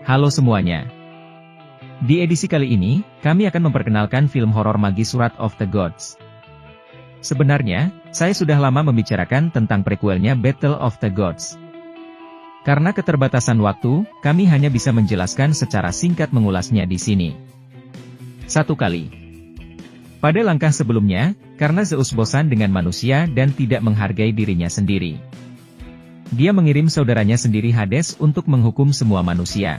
Halo semuanya. Di edisi kali ini, kami akan memperkenalkan film horor magis Wrath of the Gods. Sebenarnya, saya sudah lama membicarakan tentang prequelnya Battle of the Gods. Karena keterbatasan waktu, kami hanya bisa menjelaskan secara singkat mengulasnya di sini. Satu kali. Pada langkah sebelumnya, karena Zeus bosan dengan manusia dan tidak menghargai dirinya sendiri. Dia mengirim saudaranya sendiri Hades untuk menghukum semua manusia.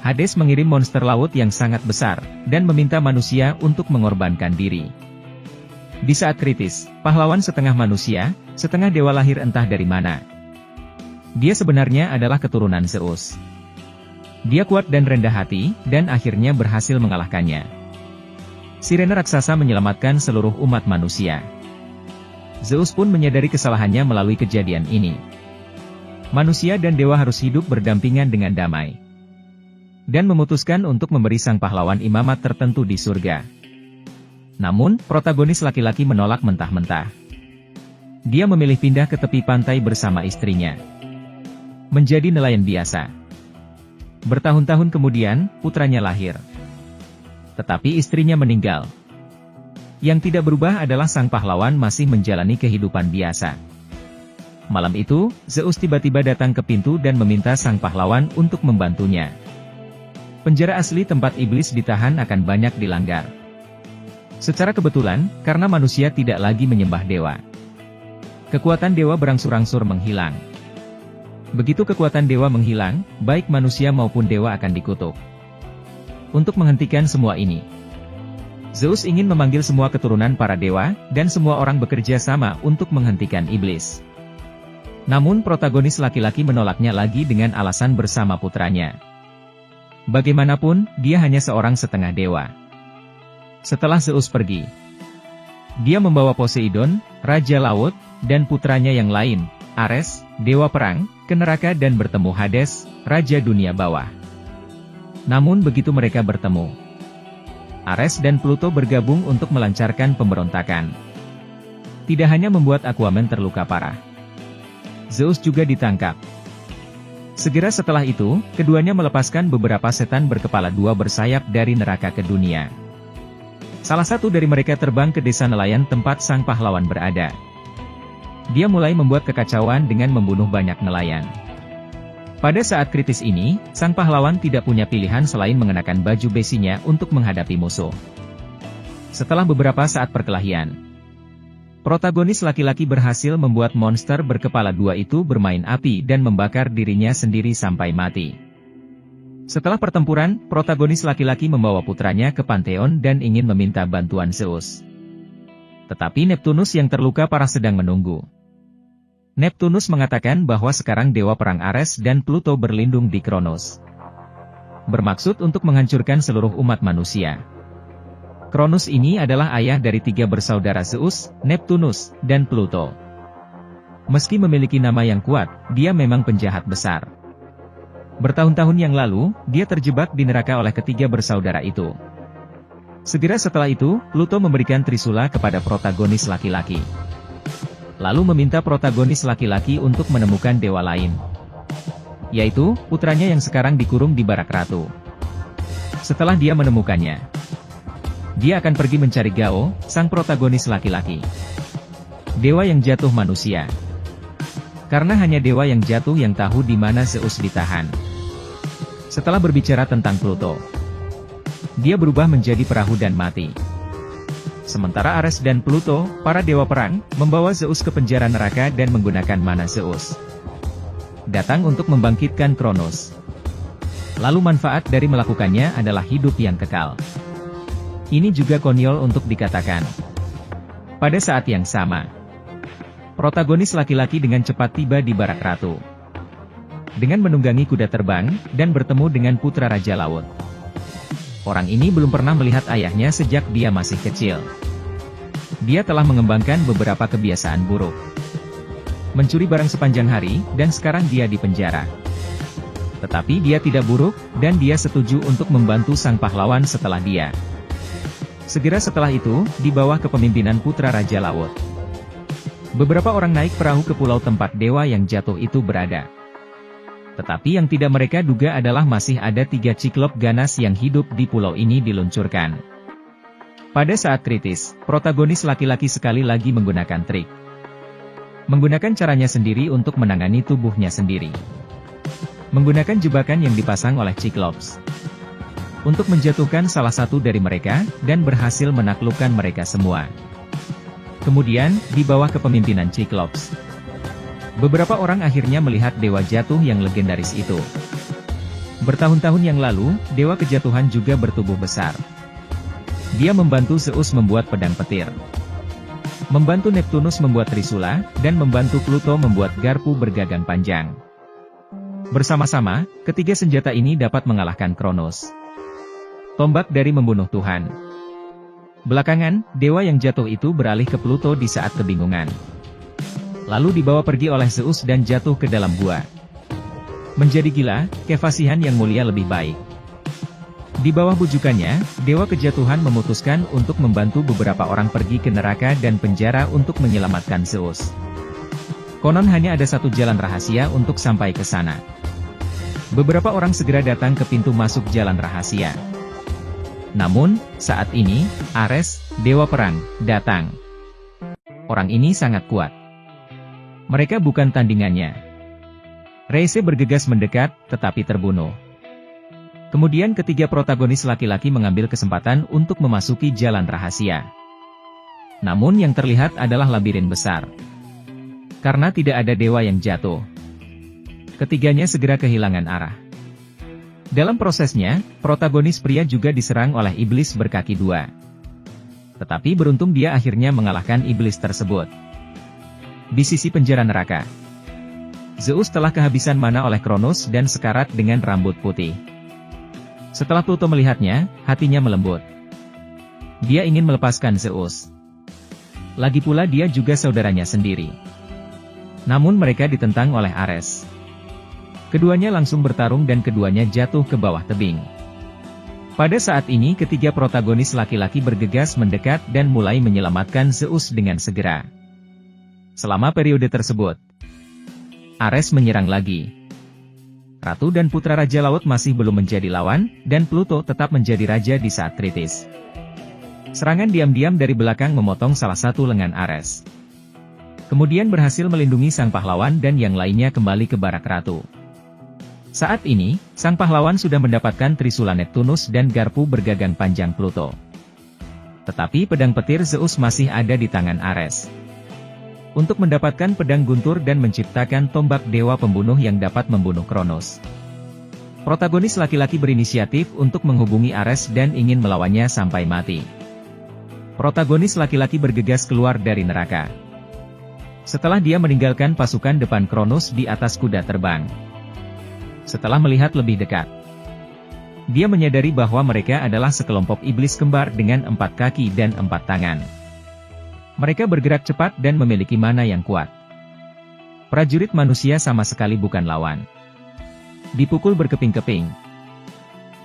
Hades mengirim monster laut yang sangat besar, dan meminta manusia untuk mengorbankan diri. Di saat kritis, pahlawan setengah manusia, setengah dewa lahir entah dari mana. Dia sebenarnya adalah keturunan Zeus. Dia kuat dan rendah hati, dan akhirnya berhasil mengalahkannya. Sirene raksasa menyelamatkan seluruh umat manusia. Zeus pun menyadari kesalahannya melalui kejadian ini. Manusia dan dewa harus hidup berdampingan dengan damai. Dan memutuskan untuk memberi sang pahlawan imamat tertentu di surga. Namun, protagonis laki-laki menolak mentah-mentah. Dia memilih pindah ke tepi pantai bersama istrinya. Menjadi nelayan biasa. Bertahun-tahun kemudian, putranya lahir. Tetapi istrinya meninggal. Yang tidak berubah adalah sang pahlawan masih menjalani kehidupan biasa. Malam itu, Zeus tiba-tiba datang ke pintu dan meminta sang pahlawan untuk membantunya. Penjara asli tempat iblis ditahan akan banyak dilanggar. Secara kebetulan, karena manusia tidak lagi menyembah dewa. Kekuatan dewa berangsur-angsur menghilang. Begitu kekuatan dewa menghilang, baik manusia maupun dewa akan dikutuk. Untuk menghentikan semua ini, Zeus ingin memanggil semua keturunan para dewa, dan semua orang bekerja sama untuk menghentikan iblis. Namun protagonis laki-laki menolaknya lagi dengan alasan bersama putranya. Bagaimanapun, dia hanya seorang setengah dewa. Setelah Zeus pergi, dia membawa Poseidon, Raja Laut, dan putranya yang lain, Ares, Dewa Perang, ke neraka dan bertemu Hades, Raja Dunia Bawah. Namun begitu mereka bertemu, Ares dan Pluto bergabung untuk melancarkan pemberontakan. Tidak hanya membuat Aquaman terluka parah, Zeus juga ditangkap. Segera setelah itu, keduanya melepaskan beberapa setan berkepala dua bersayap dari neraka ke dunia. Salah satu dari mereka terbang ke desa nelayan tempat sang pahlawan berada. Dia mulai membuat kekacauan dengan membunuh banyak nelayan. Pada saat kritis ini, sang pahlawan tidak punya pilihan selain mengenakan baju besinya untuk menghadapi musuh. Setelah beberapa saat perkelahian, protagonis laki-laki berhasil membuat monster berkepala dua itu bermain api dan membakar dirinya sendiri sampai mati. Setelah pertempuran, protagonis laki-laki membawa putranya ke Pantheon dan ingin meminta bantuan Zeus. Tetapi Neptunus yang terluka parah sedang menunggu. Neptunus mengatakan bahwa sekarang Dewa Perang Ares dan Pluto berlindung di Kronos. Bermaksud untuk menghancurkan seluruh umat manusia. Kronos ini adalah ayah dari tiga bersaudara Zeus, Neptunus, dan Pluto. Meski memiliki nama yang kuat, dia memang penjahat besar. Bertahun-tahun yang lalu, dia terjebak di neraka oleh ketiga bersaudara itu. Segera setelah itu, Pluto memberikan Trisula kepada protagonis laki-laki. Lalu meminta protagonis laki-laki untuk menemukan dewa lain. Yaitu, putranya yang sekarang dikurung di Barak Ratu. Setelah dia menemukannya, dia akan pergi mencari Gao, sang protagonis laki-laki. Dewa yang jatuh manusia. Karena hanya dewa yang jatuh yang tahu di mana Zeus ditahan. Setelah berbicara tentang Pluto, dia berubah menjadi perahu dan mati. Sementara Ares dan Pluto, para dewa perang, membawa Zeus ke penjara neraka dan menggunakan mana Zeus datang untuk membangkitkan Kronos. Lalu manfaat dari melakukannya adalah hidup yang kekal. Ini juga konyol untuk dikatakan. Pada saat yang sama, protagonis laki-laki dengan cepat tiba di Barak Ratu. Dengan menunggangi kuda terbang, dan bertemu dengan putra Raja Laut. Orang ini belum pernah melihat ayahnya sejak dia masih kecil. Dia telah mengembangkan beberapa kebiasaan buruk. Mencuri barang sepanjang hari, dan sekarang dia di penjara. Tetapi dia tidak buruk, dan dia setuju untuk membantu sang pahlawan setelah dia. Segera setelah itu, di bawah kepemimpinan putra Raja Laut. Beberapa orang naik perahu ke pulau tempat dewa yang jatuh itu berada. Tetapi yang tidak mereka duga adalah masih ada 3 Ciklop ganas yang hidup di pulau ini diluncurkan. Pada saat kritis, protagonis laki-laki sekali lagi menggunakan trik. Menggunakan caranya sendiri untuk menangani tubuhnya sendiri. Menggunakan jebakan yang dipasang oleh Cyclops. Untuk menjatuhkan salah satu dari mereka, dan berhasil menaklukkan mereka semua. Kemudian, di bawah kepemimpinan Cyclops, beberapa orang akhirnya melihat dewa jatuh yang legendaris itu. Bertahun-tahun yang lalu, dewa kejatuhan juga bertubuh besar. Dia membantu Zeus membuat pedang petir, membantu Neptunus membuat trisula, dan membantu Pluto membuat garpu bergagang panjang. Bersama-sama, ketiga senjata ini dapat mengalahkan Kronos, tombak dari membunuh Tuhan. Belakangan, dewa yang jatuh itu beralih ke Pluto di saat kebingungan. Lalu dibawa pergi oleh Zeus dan jatuh ke dalam gua. Menjadi gila, kefasihan yang mulia lebih baik. Di bawah bujukannya, dewa kejatuhan memutuskan untuk membantu beberapa orang pergi ke neraka dan penjara untuk menyelamatkan Zeus. Konon hanya ada satu jalan rahasia untuk sampai ke sana. Beberapa orang segera datang ke pintu masuk jalan rahasia. Namun, saat ini, Ares, dewa perang, datang. Orang ini sangat kuat. Mereka bukan tandingannya. Reise bergegas mendekat, tetapi terbunuh. Kemudian ketiga protagonis laki-laki mengambil kesempatan untuk memasuki jalan rahasia. Namun yang terlihat adalah labirin besar. Karena tidak ada dewa yang jatuh, ketiganya segera kehilangan arah. Dalam prosesnya, protagonis pria juga diserang oleh iblis berkaki dua. Tetapi beruntung dia akhirnya mengalahkan iblis tersebut. Di sisi penjara neraka, Zeus telah kehabisan mana oleh Kronos dan sekarat dengan rambut putih. Setelah Pluto melihatnya, hatinya melembut. Dia ingin melepaskan Zeus. Lagi pula dia juga saudaranya sendiri. Namun mereka ditentang oleh Ares. Keduanya langsung bertarung dan keduanya jatuh ke bawah tebing. Pada saat ini ketiga protagonis laki-laki bergegas mendekat dan mulai menyelamatkan Zeus dengan segera. Selama periode tersebut, Ares menyerang lagi. Ratu dan putra Raja Laut masih belum menjadi lawan, dan Pluto tetap menjadi raja di saat kritis. Serangan diam-diam dari belakang memotong salah satu lengan Ares. Kemudian berhasil melindungi sang pahlawan dan yang lainnya kembali ke barak ratu. Saat ini, sang pahlawan sudah mendapatkan trisula Neptunus dan garpu bergagang panjang Pluto. Tetapi pedang petir Zeus masih ada di tangan Ares. Untuk mendapatkan pedang guntur dan menciptakan tombak dewa pembunuh yang dapat membunuh Kronos, protagonis laki-laki berinisiatif untuk menghubungi Ares dan ingin melawannya sampai mati. Protagonis laki-laki bergegas keluar dari neraka. Setelah dia meninggalkan pasukan depan Kronos di atas kuda terbang. Setelah melihat lebih dekat, dia menyadari bahwa mereka adalah sekelompok iblis kembar dengan 4 kaki dan 4 tangan. Mereka bergerak cepat dan memiliki mana yang kuat. Prajurit manusia sama sekali bukan lawan. Dipukul berkeping-keping.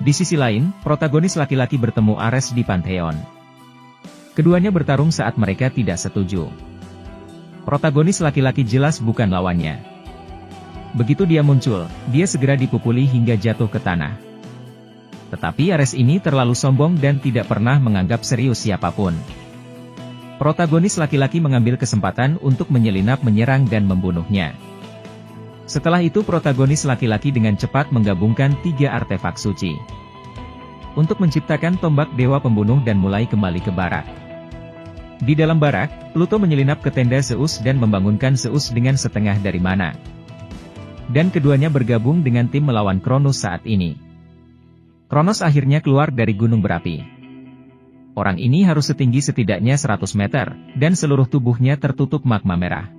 Di sisi lain, protagonis laki-laki bertemu Ares di Pantheon. Keduanya bertarung saat mereka tidak setuju. Protagonis laki-laki jelas bukan lawannya. Begitu dia muncul, dia segera dipukuli hingga jatuh ke tanah. Tetapi Ares ini terlalu sombong dan tidak pernah menganggap serius siapapun. Protagonis laki-laki mengambil kesempatan untuk menyelinap menyerang dan membunuhnya. Setelah itu protagonis laki-laki dengan cepat menggabungkan 3 artefak suci untuk menciptakan tombak dewa pembunuh dan mulai kembali ke barak. Di dalam barak, Pluto menyelinap ke tenda Zeus dan membangunkan Zeus dengan setengah dari mana. Dan keduanya bergabung dengan tim melawan Kronos saat ini. Kronos akhirnya keluar dari gunung berapi. Orang ini harus setinggi setidaknya 100 meter, dan seluruh tubuhnya tertutup magma merah.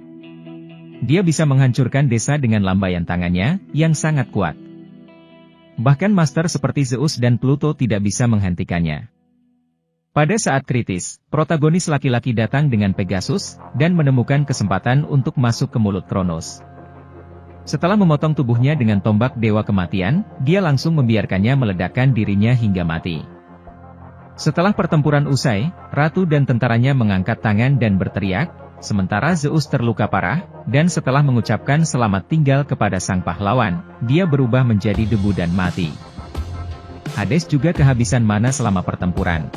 Dia bisa menghancurkan desa dengan lambaian tangannya, yang sangat kuat. Bahkan master seperti Zeus dan Pluto tidak bisa menghentikannya. Pada saat kritis, protagonis laki-laki datang dengan Pegasus, dan menemukan kesempatan untuk masuk ke mulut Kronos. Setelah memotong tubuhnya dengan tombak dewa kematian, dia langsung membiarkannya meledakkan dirinya hingga mati. Setelah pertempuran usai, ratu dan tentaranya mengangkat tangan dan berteriak, Sementara Zeus terluka parah, dan setelah mengucapkan selamat tinggal kepada sang pahlawan, dia berubah menjadi debu dan mati. Hades juga kehabisan mana selama pertempuran.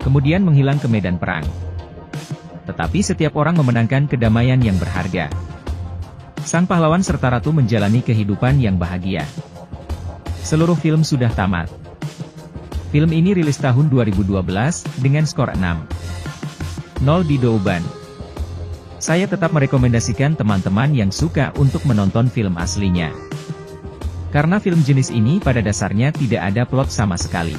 Kemudian menghilang ke medan perang. Tetapi setiap orang memenangkan kedamaian yang berharga. Sang pahlawan serta ratu menjalani kehidupan yang bahagia. Seluruh film sudah tamat. Film ini rilis tahun 2012, dengan skor 6.0 di Douban. Saya tetap merekomendasikan teman-teman yang suka untuk menonton film aslinya. Karena film jenis ini pada dasarnya tidak ada plot sama sekali.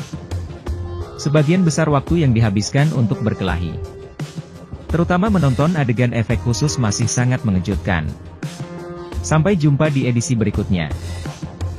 Sebagian besar waktu yang dihabiskan untuk berkelahi. Terutama menonton adegan efek khusus masih sangat mengejutkan. Sampai jumpa di edisi berikutnya.